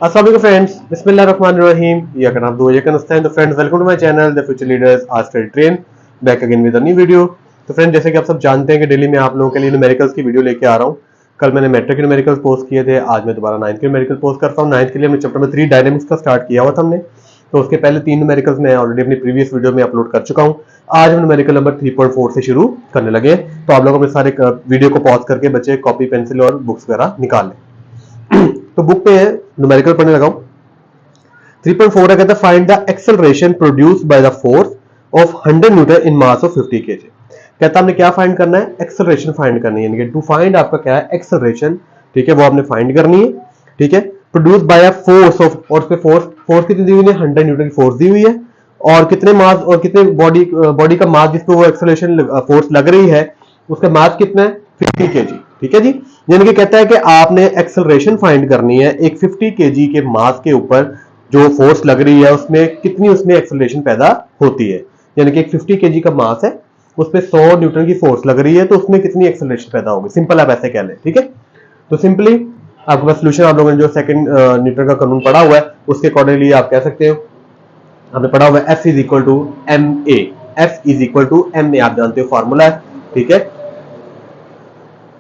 अस्सलाम वालेकुम फ्रेंड्स, बिस्मिल्लाहिर्रहमानिर्रहीम। या अगर आप दो यकन हस्ते तो friends welcome to my channel the future leaders आज study train back again with a new video. तो फ्रेंड्स, जैसे कि आप सब जानते हैं कि डेली मैं आप लोगों के लिए न्यूमेरिकल्स की वीडियो लेके आ रहा हूँ। कल मैंने मैट्रिक के न्यूमेरिकल्स पोस्ट किए थे, आज मैं दोबारा 9th के न्यूमेरिकल पोस्ट करता हूँ। 9th के लिए हमने चैप्टर नंबर 3 डायनेमिक्स का स्टार्ट किया हुआ था हमने, तो उसके पहले 3 न्यूमेरिकल्स मैं ऑलरेडी अपनी प्रीवियस वीडियो में अपलोड कर चुका हूँ। आज हम न्यूमेरिकल नंबर 3.4 से शुरू करने लगे, तो आप लोग अपने सारे वीडियो को पॉज करके बच्चे कॉपी पेंसिल और बुक्स वगैरह निकाल लें। तो बुक पे है न्यूमेरिकल पढ़ने लगा हूँ। 3.4 कहता है find the acceleration produced by the force of 100 Newton in mass of 50 KG. कहता हमने क्या फाइंड करना है, एक्सेलरेशन फाइंड करनी है, यानी कि टू फाइंड आपका क्या है एक्सेलरेशन, ठीक है, वो आपने फाइंड करनी है, ठीक है। Produce by a force of, और उसपे फोर्स कितनी दी हुई है, 100 न्यूटन की फोर्स दी हुई है, और कितने मास और कितने बॉडी का मास जिसपे वो एक्सेलरेशन फोर्स लग रही है उसका मास कितना है, 50 केजी, ठीक है जी। यानी कि कहता है कि आपने एक्सेलरेशन फाइंड करनी है एक 50 केजी के मास के ऊपर जो फोर्स लग रही है उसमें कितनी उसमें एक्सेलरेशन पैदा होती है। यानी कि एक 50 केजी का मास है, उस पर 100 न्यूटन की फोर्स लग रही है, तो उसमें कितनी एक्सेलरेशन पैदा होगी, सिंपल आप ऐसे कह लें, ठीक है। तो सिंपली आपके पास सोल्यूशन, आप लोगों ने जो सेकंड न्यूटन का कानून पढ़ा हुआ है उसके अकॉर्डिंगली आप कह सकते हो, आपने पढ़ा हुआ है F is equal to m a, F is equal to m a, आप जानते हो फॉर्मूला है, ठीक है।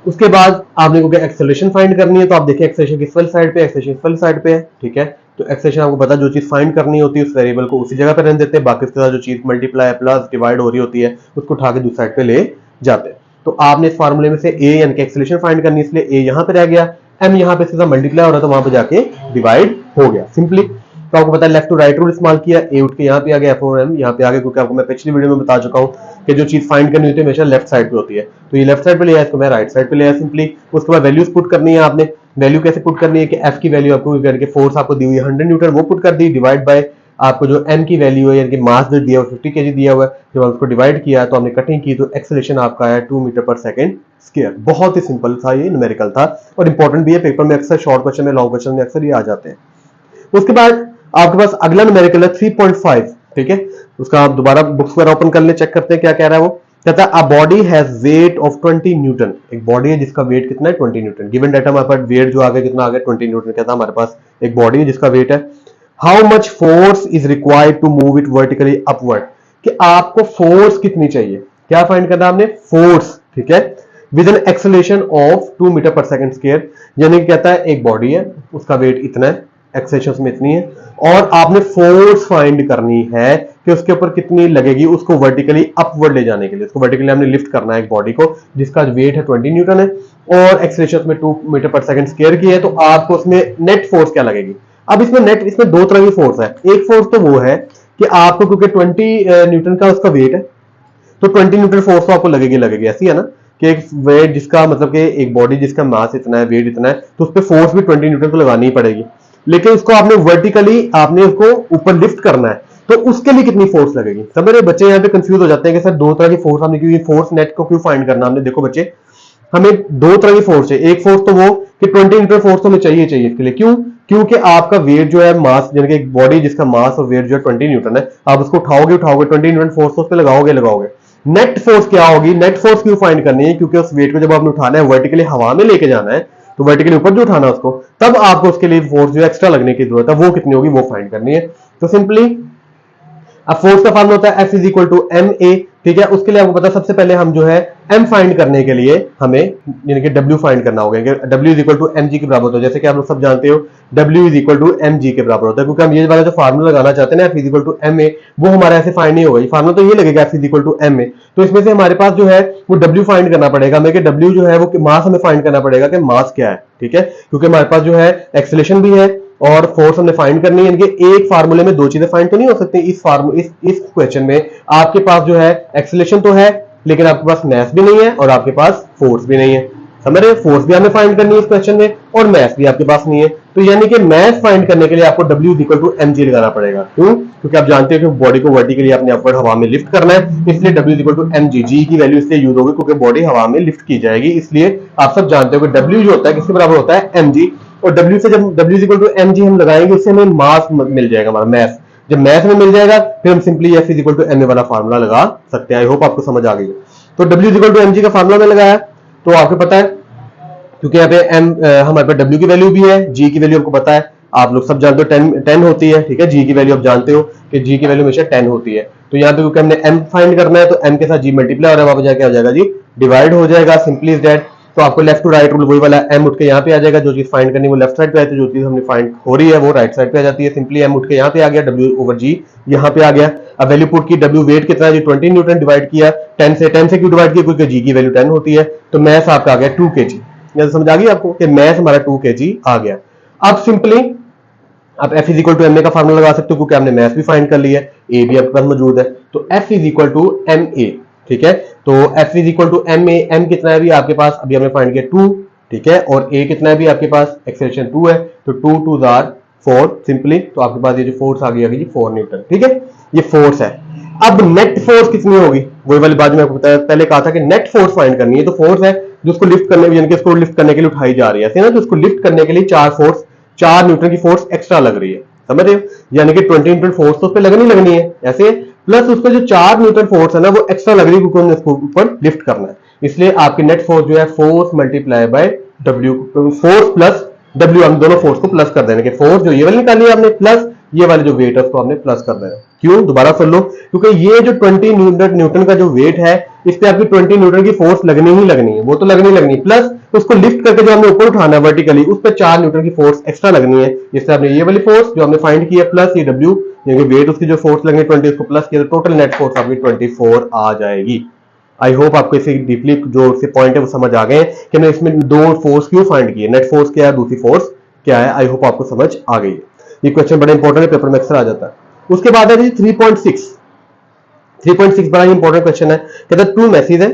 उसके बाद आपने को एक्सेलरेशन फाइंड करनी है, तो आप देखिए एक्सेलरेशन किस वाली साइड पे, एक्सेलरेशन इस वाली साइड पे है, ठीक है। तो एक्सेलरेशन आपको पता, जो चीज फाइंड करनी होती है उस वेरिएबल को उसी जगह पे रहने देते हैं, बाकी उसके साथ जो चीज मल्टीप्लाई प्लस डिवाइड हो रही होती है उसको उठा के दूसरी साइड पे ले जाते हैं। तो आपने इस फार्मूले में से ए यानी कि एक्सेलरेशन फाइंड करनी है, इसलिए ए यहाँ पे रह गया, एम यहाँ पे सीधा मल्टीप्लाई हो रहा था, वहां पे जाके डिवाइड हो गया सिंपली। तो आपको पता है लेफ्ट टू राइट रूल इस्तेमाल किया, ए उठ के यहाँ पे आ गया, एफ और एम यहाँ पे आ गया, क्योंकि आपको मैं पिछली वीडियो में बता चुका हूँ कि जो चीज फाइंड करनी होती है हमेशा लेफ्ट साइड पे होती है, तो ये लेफ्ट साइड पे लिया, इसको मैं राइट साइड पे लिया सिंपली। उसके बाद वैल्यूज पुट करनी है आपने, वैल्यू कैसे पुट करनी है कि एफ की वैल्यू आपको करके फोर्स आपको दी हुई है 100 न्यूटन, वो पुट कर दी, डिवाइड बाय आपको जो एम की वैल्यू है यानी कि मास जो दिया हुआ 50 केजी दिया हुआ है, जब आप उसको डिवाइड किया तो हमने कटिंग की तो एक्सेलरेशन आपका आया 2 मीटर पर सेकंड स्क्वायर। बहुत ही सिंपल था, ये न्यूमेरिकल था और इंपॉर्टेंट भी है, पेपर में अक्सर शॉर्ट क्वेश्चन में लॉन्ग क्वेश्चन में अक्सर ये आ जाते हैं। उसके बाद आपके पास अगला न्यूमेरिकल है 3.5, ठीक है। उसका आप दोबारा बुक्स वगैरह ओपन कर ले, चेक करते हैं क्या कह रहा है वो। कहता है a body has weight of 20 Newton, एक बॉडी है जिसका वेट कितना है 20 न्यूटन। गिवन डाटा हमारे पास वेट जो आ गया कितना आ गया 20 न्यूटन। कहता है हमारे पास एक बॉडी है जिसका वेट है, how much force is required to move it vertically upward, कि आपको फोर्स कितनी चाहिए, क्या फाइंड करना हमने, फोर्स, ठीक है, with an acceleration of 2 metre per second square. यानी कि कहता है एक बॉडी है उसका वेट इतना है, एक्सेलरेशन में इतनी है, और आपने फोर्स फाइंड करनी है कि उसके ऊपर कितनी लगेगी उसको वर्टिकली अपवर्ड ले जाने के लिए। उसको वर्टिकली हमने लिफ्ट करना है एक बॉडी को जिसका वेट है 20 न्यूटन है और एक्सेलरेशन में 2 मीटर पर सेकंड स्क्वायर की है, तो आपको उसमें नेट फोर्स क्या लगेगी। अब इसमें दो तरह की फोर्स है। एक फोर्स तो वो है कि आपको, क्योंकि 20 न्यूटन का उसका वेट है, तो 20 न्यूटन फोर्स तो आपको लगेगी, ऐसी है ना, कि एक वेट जिसका मतलब कि एक बॉडी जिसका मास इतना है, वेट इतना है, तो उस पर फोर्स भी 20 न्यूटन को लगानी ही पड़ेगी। लेकिन उसको आपने वर्टिकली आपने उसको ऊपर लिफ्ट करना है, तो उसके लिए कितनी फोर्स लगेगी। समझ रहे, बच्चे यहाँ पे कंफ्यूज हो जाते हैं कि सर दो तरह की फोर्स हमने, क्योंकि फोर्स नेट को क्यों फाइंड करना हमने। देखो बच्चे, हमें दो तरह की फोर्स है, एक फोर्स तो वो कि 20 न्यूटन फोर्स तो हमें चाहिए इसके लिए, क्यों, क्योंकि आपका वेट जो है मास, यानी कि एक बॉडी जिसका मास और वेट जो है 20 न्यूटन है, आप उसको उठाओगे 20 न्यूटन फोर्स तो उस पर लगाओगे। नेट फोर्स क्या होगी, नेट फोर्स क्यों फाइंड करनी है, क्योंकि उस वेट को जब आपने उठाना है वर्टिकली हवा में लेके जाना है, तो वर्टिकली ऊपर जो उठाना है उसको, तब आपको उसके लिए फोर्स जो एक्स्ट्रा लगने की जरूरत है वो कितनी होगी वो फाइंड करनी है। तो सिंपली अब फोर्स का फॉर्मूला होता है F is equal to m a, ठीक है। उसके लिए आपको पता है सबसे पहले हम जो है M फाइंड करने के लिए हमें यानी कि W फाइंड करना होगा, W is equal to m g के बराबर होता है। जैसे कि आप लोग सब जानते हो W is equal to m g के बराबर होता है, क्योंकि हम ये वाला जो फार्मूला लगाना चाहते हैं ना F is equal to m a, वो हमारा ऐसे फाइंड नहीं होगा। ये फार्मूला तो ये लगेगा F is equal to m a, तो इसमें से हमारे पास जो है वो W फाइंड करना पड़ेगा हमें, कि W जो है वो मास हमें फाइंड करना पड़ेगा कि मास क्या है, ठीक है, क्योंकि हमारे पास जो है एक्सेलरेशन भी है और फोर्स हमने फाइंड करनी है। यानी एक फार्मूले में दो चीजें फाइंड तो नहीं हो सकती। इस क्वेश्चन में आपके पास जो है एक्सेलरेशन तो है, लेकिन आपके पास मैथ भी नहीं है और आपके पास फोर्स भी नहीं है। समझ रहे, फोर्स भी हमें फाइंड करनी है इस क्वेश्चन में और मैथ भी आपके पास नहीं है। तो यानी कि मैथ फाइंड करने के लिए आपको W is equal to mg लगाना पड़ेगा। क्यों, क्योंकि आप जानते हो कि बॉडी को वर्टिकली अपने अपवर्ड हवा में लिफ्ट करना है, इसलिए W is equal to mg, जी की वैल्यू इसलिए यूज होगी क्योंकि बॉडी हवा में लिफ्ट की जाएगी। इसलिए आप सब जानते हो कि W जो होता है किसके बराबर होता है, mg, और W से जब W is equal to mg हम लगाएंगे उससे हमें मास मिल जाएगा, हमारा मैथ। जब मैथ में मिल जाएगा फिर हम simply F is equal to m a वाला फार्मूला लगा सकते हैं। आई होप आपको समझ आ गई है। तो W is equal to mg का फार्मूला में लगाया, तो आपको पता है क्योंकि यहाँ पे हमारे पास W की वैल्यू भी है, G की वैल्यू आपको पता है, आप लोग सब जानते हो 10 होती है, ठीक है। जी की वैल्यू आप जानते हो कि जी की वैल्यू हमेशा 10 होती है। तो यहाँ पे क्योंकि हमने m फाइंड करना है तो m के साथ g मल्टीप्लाई हो रहा है, वहां पर जाके आ जाएगा जी डिवाइड हो जाएगा, सिंपली इज दैट। तो आपको लेफ्ट टू राइट रूल वही वाला m उठ के यहाँ पे आ जाएगा, जो चीज फाइंड करनी है वो लेफ्ट साइड पे आती है, जो चीज हमने फाइंड हो रही है वो राइट साइड पे आ जाती है। सिंपली m उठ के यहाँ पे आ गया, w ओवर g यहाँ पे आ गया। अब वैल्यू पुट की, w वेट कितना है जी 20 न्यूटन, डिवाइड किया 10 से क्यों डिवाइड किया, क्योंकि g की वैल्यू 10 होती है। तो मैथ आपका आ गया 2 kg। समझ आ गई आपको कि मैथ हमारा 2 kg आ गया। अब सिंपली आप F is equal to m a का फार्मूला लगा सकते हो, क्योंकि आपने मैथ भी फाइंड कर लिया है, ए भी आपके पास मौजूद है। तो F is equal to m a, ठीक है। तो F is equal to m a, m कितना है अभी आपके पास, अभी हमने फाइंड किया 2, ठीक है, और ए कितना है अभी आपके पास, एक्सेलरेशन 2 है, तो 2 2 जार 4 सिंपली। तो आपके पास ये जो फोर्स आ गई जी 4 न्यूटन, ठीक है, ये फोर्स है। अब नेट फोर्स कितनी होगी, वही वाली बात में आपको बताया, पहले कहा था कि नेट फोर्स फाइंड करनी है। तो फोर्स है जो उसको लिफ्ट करने, यानी कि उसको लिफ्ट करने के लिए उठाई जा रही है, ऐसे ना, तो उसको लिफ्ट करने के लिए 4 न्यूटन की फोर्स एक्स्ट्रा लग रही है, समझ रहे हो, यानी कि 20 न्यूटन फोर्स तो उस पर लगनी है ऐसे, प्लस उसका जो 4 न्यूटन फोर्स है ना वो एक्स्ट्रा लग रही है, क्योंकि उसको ऊपर लिफ्ट करना है। इसलिए आपकी नेट फोर्स जो है force multiply by W, force plus W, हम दोनों फोर्स को प्लस कर देने के, फोर्स जो ये वाली निकाली है आपने, प्लस ये वाले जो वेट है उसको आपने प्लस कर देना। क्यों, दोबारा सुन लो, क्योंकि ये जो 20 न्यूटन का जो वेट है, इस पे आपकी 20 न्यूटन की फोर्स लगनी ही लगनी है, वो तो लगनी, प्लस उसको लिफ्ट करके जो हमने ऊपर उठाना है वर्टिकली, उस पर 4 न्यूटन की फोर्स एक्स्ट्रा लगनी है। इससे आपने ये वाली फोर्स जो हमने फाइंड की है, प्लस ये डब्ल्यू, यानी वेट उसकी जो फोर्स लगनी 20, उसको प्लस किया, तो टोटल नेट फोर्स आपकी 24 आ जाएगी। आई होप आपको इसे डीपली जो से पॉइंट है वो समझ आ गए कि मैं इसमें दो फोर्स क्यों फाइंड किए, नेट फोर्स क्या है, दूसरी फोर्स क्या है। आई होप आपको समझ आ गई है। ये क्वेश्चन बड़ा इंपॉर्टेंट है, पेपर में अक्सर आ जाता है। उसके बाद है जी 3.6 बड़ा इंपॉर्टेंट क्वेश्चन है। कहता है 2 मैसेज है,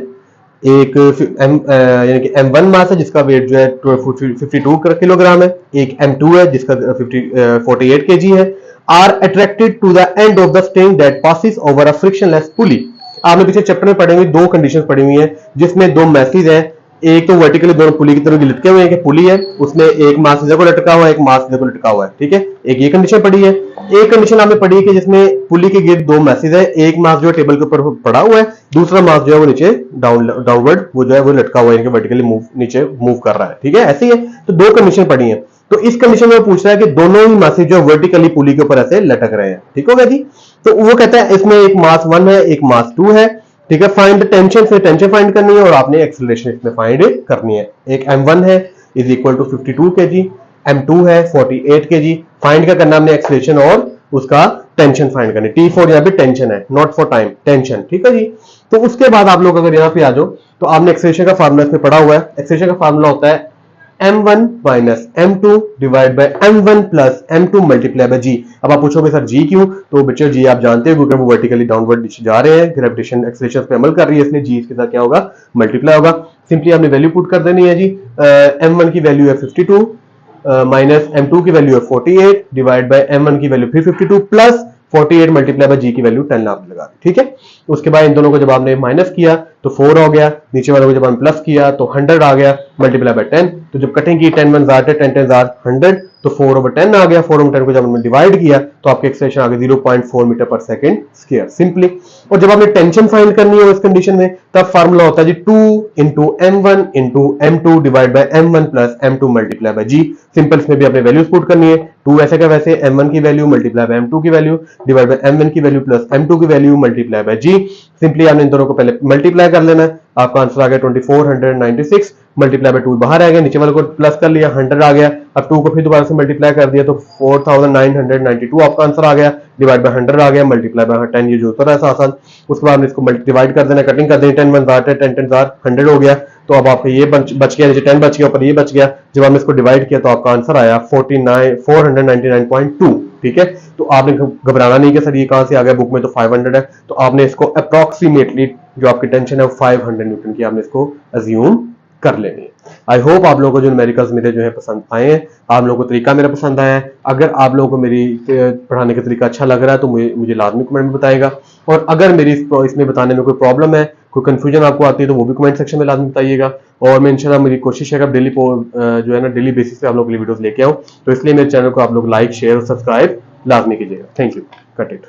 एक यानी कि M1 मास है जिसका वेट जो है 52 किलोग्राम है, एक M2 है जिसका 48 kg है, are attracted to the end of the string that passes over a frictionless pulley. आपने पीछे चैप्टर में पढ़े हुए 2 कंडीशंस पढ़ी हुई हैं, जिसमें 2 मैसेज हैं, एक तो वर्टिकली दोनों पुली की तरफ लटके हुए हैं कि पुली है, उसमें एक मास सीधे को लटका हुआ है, एक मास सीधे को लटका हुआ है, ठीक है, एक ये कंडीशन पड़ी है। एक कंडीशन आपने पढ़ी है कि जिसमें पुली के गिर्द 2 मैसेज है, एक मास जो है टेबल के ऊपर पड़ा हुआ है, दूसरा मास जो है वो नीचे डाउनवर्ड वो जो है वो लटका हुआ है, वर्टिकली मूव नीचे मूव कर रहा है, ठीक है, ऐसे ही है। तो 2 कंडीशन पड़ी है। तो इस कंडीशन में पूछ रहा है कि दोनों ही मासेज जो वर्टिकली पुली के ऊपर ऐसे लटक रहे हैं, ठीक हो गया जी। तो वो कहता है इसमें एक मास 1 है, एक मास 2 है, ठीक है। फाइंड टेंशन, से टेंशन फाइंड करनी है और आपने एक्सेलरेशन इसमें फाइंड करनी है। एक m1 है is equal to 52 kg, m2 है 48 kg। फाइंड क्या करना हमने, एक्सेलरेशन और उसका टेंशन फाइंड करनी। T4 यहाँ पे टेंशन है, नॉट फॉर टाइम, टेंशन, ठीक है जी। तो उसके बाद आप लोग अगर यहाँ पे आ जाओ तो आपने एक्सेलरेशन का फार्मूला इसमें पढ़ा हुआ है। एक्सेलरेशन का फार्मूला होता है m1 minus m2 divide by m1 plus m2 multiply bye g। अब आप पूछोगे सर g क्यों, तो बच्चों g आप जानते हो क्योंकि वो वर्टिकली डाउनवर्ड नीचे जा रहे हैं, ग्रेविटेशन एक्सेलरेशन पे अमल कर रही है, इसलिए g इसके साथ क्या होगा, मल्टीप्लाई होगा। सिंपली आपने वैल्यू पुट कर देनी है जी। m1 की वैल्यू है 52 माइनस m2 की वैल्यू है 48 डिवाइड बाय m1 की वैल्यू फिर 52 प्लस 48 मल्टीप्लाई बाय जी की वैल्यू 10 आपने लगा दी, ठीक है। उसके बाद इन दोनों को जब आपने माइनस किया तो 4 हो गया, नीचे वालों को जब हमने प्लस किया तो 100 आ गया मल्टीप्लाई बाय 10। तो जब कटिंग की 10 1 जार 10 10 जार 100, तो 4/10 आ गया। 4/10 को जब हमने डिवाइड किया तो आपके एक्सेलरेशन आ गया 0.4 metre per second square, simply. और जब आपने टेंशन फाइंड करनी है इस कंडीशन में, तब फार्मूला होता है g 2 into m1 into m2 divide by m1 plus m2 multiply by g. Simple, इसमें भी आपने वैल्यूज पुट करनी है। 2 वैसे का वैसे, m1 की वैल्यू मल्टीप्लाई बाय m2 की वैल्यू डिवाइड बाय m1 की वैल्यू प्लस m2 की value multiply by g. Simply आपने इन दोनों को पहले मल्टीप्लाई कर लेना है। आपका आंसर आ गया 2496 मल्टीप्लाई बाय 2 बाहर आ गया, नीचे वाले को प्लस कर लिया 100 आ गया। अब 2 को फिर दोबारा से मल्टीप्लाई कर दिया तो 4992 आपका आंसर आ गया, डिवाइड बाय 100 आ गया, मल्टीप्लाई बाय 10, ये जो उत्तर है आसान। उसके बाद इसको डिवाइड कर देना, कटिंग कर देनी, 10 1 जार 10 10 जार 100 हो गया। तो अब आपका ये बच गया, नीचे 10 बच गया, ऊपर ये बच गया। जब हमने इसको डिवाइड किया तो आपका आंसर आया 499.2, ठीक है। तो आपने घबराना नहीं कि सर ये कहां से आ गया, बुक में तो 500 है, तो आपने इसको अप्रोक्सीमेटली जो आपकी टेंशन है 500 न्यूटन की आपने इसको अज्यूम कर लेनी है। आई होप आप लोगों को जो न्यूमेरिकल्स मेरे जो है पसंद आए हैं, आप लोगों को तरीका मेरा पसंद आया है। अगर आप लोगों को मेरी पढ़ाने का तरीका अच्छा लग रहा है तो मुझे लाजमी कमेंट में बताएगा। और अगर मेरी इसमें बताने में कोई प्रॉब्लम है, कोई कंफ्यूजन आपको आती है तो वो भी कमेंट सेक्शन में लाजमी बताइएगा। और मैं इंशाल्लाह मेरी कोशिश है कि डेली जो है ना डेली बेसिस पे आप लोग के लिए वीडियोस लेके आऊं, तो इसलिए मेरे चैनल को आप लोग लाइक शेयर और सब्सक्राइब लाजमी कीजिएगा। Thank you, cut it.